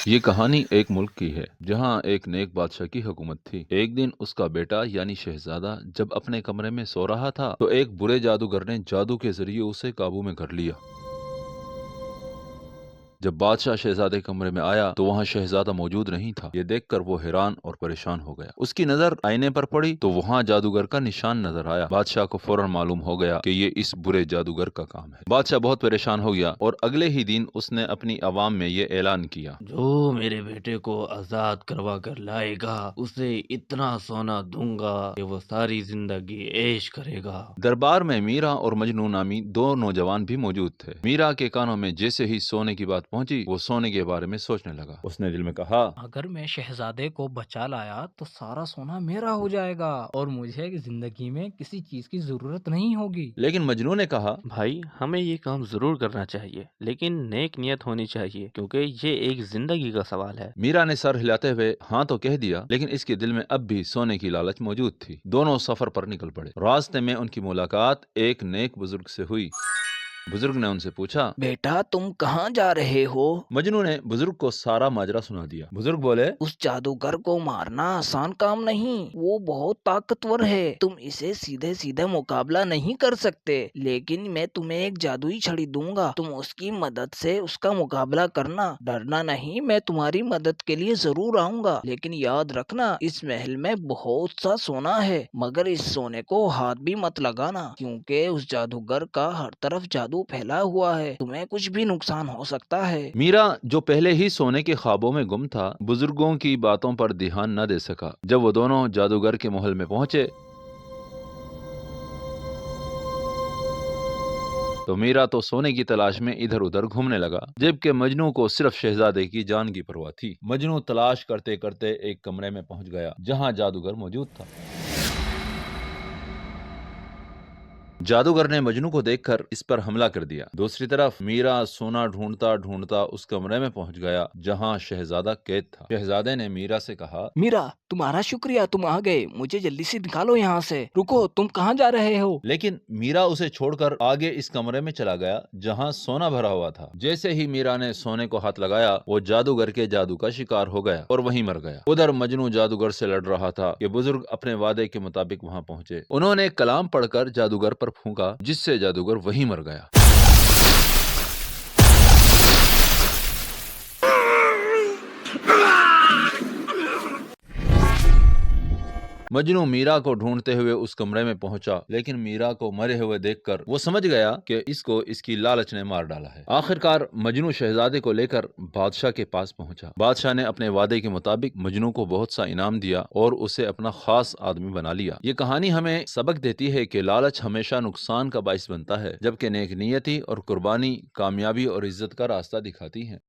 یہ کہانی ایک ملک کی ہے جہاں ایک نیک بادشاہ کی حکومت تھی۔ ایک دن اس کا بیٹا یعنی شہزادہ جب اپنے کمرے میں سو رہا تھا تو ایک برے جادوگر نے جادو کے ذریعے اسے قابو میں کر لیا۔ جب بادشاہ شہزادے کمرے میں آیا تو وہاں شہزادہ موجود نہیں تھا۔ یہ دیکھ کر وہ حیران اور پریشان ہو گیا۔ اس کی نظر آئینے پر پڑی تو وہاں جادوگر کا نشان نظر آیا۔ بادشاہ کو فوراً معلوم ہو گیا کہ یہ اس برے جادوگر کا کام ہے۔ بادشاہ بہت پریشان ہو گیا اور اگلے ہی دن اس نے اپنی عوام میں یہ اعلان کیا، جو میرے بیٹے کو آزاد کروا کر لائے گا اسے اتنا سونا دوں گا کہ وہ ساری زندگی عیش کرے گا۔ دربار میں میرا اور مجنون نامی دو نوجوان بھی موجود تھے۔ میرا کے کانوں میں جیسے ہی سونے کی بات پہنچی وہ سونے کے بارے میں سوچنے لگا۔ اس نے دل میں کہا، اگر میں شہزادے کو بچا لایا تو سارا سونا میرا ہو جائے گا اور مجھے زندگی میں کسی چیز کی ضرورت نہیں ہوگی۔ لیکن مجنون نے کہا، بھائی ہمیں یہ کام ضرور کرنا چاہیے لیکن نیک نیت ہونی چاہیے کیونکہ یہ ایک زندگی کا سوال ہے۔ میرا نے سر ہلاتے ہوئے ہاں تو کہہ دیا، لیکن اس کے دل میں اب بھی سونے کی لالچ موجود تھی۔ دونوں سفر پر نکل پڑے۔ راستے میں ان کی ملاقات ایک نیک بزرگ سے ہوئی۔ بزرگ نے ان سے پوچھا، بیٹا تم کہاں جا رہے ہو؟ مجنوں نے بزرگ کو سارا ماجرا سنا دیا۔ بزرگ بولے، اس جادوگر کو مارنا آسان کام نہیں، وہ بہت طاقتور ہے، تم اسے سیدھے سیدھے مقابلہ نہیں کر سکتے، لیکن میں تمہیں ایک جادوئی چھڑی دوں گا، تم اس کی مدد سے اس کا مقابلہ کرنا، ڈرنا نہیں، میں تمہاری مدد کے لیے ضرور آؤں گا، لیکن یاد رکھنا اس محل میں بہت سا سونا ہے، مگر اس سونے کو ہاتھ بھی مت لگانا کیونکہ اس جادوگر کا ہر طرف جادو پھیلا ہوا ہے، تمہیں کچھ بھی نقصان ہو سکتا ہے۔ میرا جو پہلے ہی سونے کے خوابوں میں گم تھا بزرگوں کی باتوں پر دھیان نہ دے سکا۔ جب وہ دونوں جادوگر کے محل میں پہنچے تو میرا تو سونے کی تلاش میں ادھر ادھر گھومنے لگا، جبکہ مجنوں کو صرف شہزادے کی جان کی پرواہ تھی۔ مجنوں تلاش کرتے کرتے ایک کمرے میں پہنچ گیا جہاں جادوگر موجود تھا۔ جادوگر نے مجنوں کو دیکھ کر اس پر حملہ کر دیا۔ دوسری طرف میرا سونا ڈھونڈتا ڈھونڈتا اس کمرے میں پہنچ گیا جہاں شہزادہ قید تھا۔ شہزادے نے میرا سے کہا، میرا تمہارا شکریہ، تم آ گئے، مجھے جلدی سے نکالو یہاں سے، رکو تم کہاں جا رہے ہو؟ لیکن میرا اسے چھوڑ کر آگے اس کمرے میں چلا گیا جہاں سونا بھرا ہوا تھا۔ جیسے ہی میرا نے سونے کو ہاتھ لگایا وہ جادوگر کے جادو کا شکار ہو گیا اور وہیں مر گیا۔ ادھر مجنوں جادوگر سے لڑ رہا تھا کہ بزرگ اپنے وعدے کے مطابق وہاں پہنچے۔ انہوں نے کلام پڑھ کر جادوگر پر پھونکا جس سے جادوگر وہیں مر گیا۔ مجنوں میرا کو ڈھونڈتے ہوئے اس کمرے میں پہنچا، لیکن میرا کو مرے ہوئے دیکھ کر وہ سمجھ گیا کہ اس کو اس کی لالچ نے مار ڈالا ہے۔ آخرکار مجنوں شہزادے کو لے کر بادشاہ کے پاس پہنچا۔ بادشاہ نے اپنے وعدے کے مطابق مجنوں کو بہت سا انعام دیا اور اسے اپنا خاص آدمی بنا لیا۔ یہ کہانی ہمیں سبق دیتی ہے کہ لالچ ہمیشہ نقصان کا باعث بنتا ہے، جبکہ نیک نیتی اور قربانی کامیابی اور عزت کا راستہ دکھاتی ہے۔